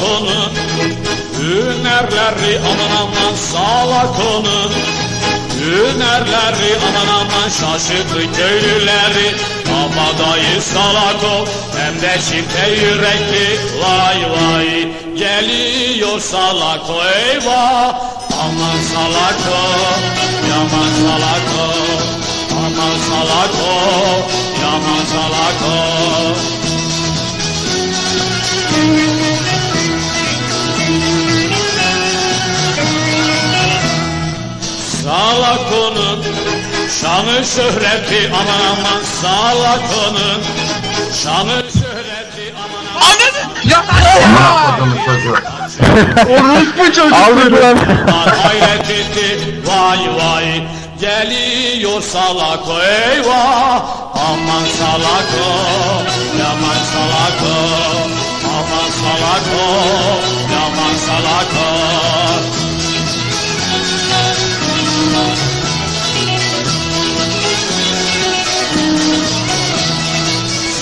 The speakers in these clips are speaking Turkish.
onun, hünerleri aman aman salak onun, hünerleri aman aman şaşırttı köylüleri. Kabadayı salak o, hem de çifte yürekli, vay vay. Geliyor salak o, eyvah, aman salak o, yaman salak o, aman salak o, yaman salak o. Salak onun, şanı şöhreti aman aman, salak onun, şanı şöhreti aman aman. Ya Adamın çocuğu. orospu çocuk. Aldık lan. Hayret etti, vay vay. Geliyor salak o, eyvah, aman salak o, yaman salak o, aman salak o, yaman salak o.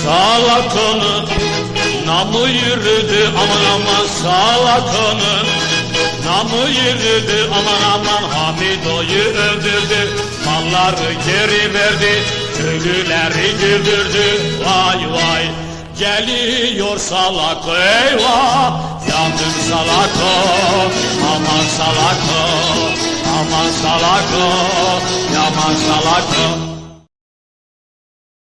Salak onun, namı yürüdü aman aman, salak onun, namı yürüdü aman aman, Hamido'yu öldürdü, malları geri verdi, köylüleri güldürdü, vay vay. Geliyor salak o, eyvah, yandım salak o, aman salak o, aman salak o, yaman salak o.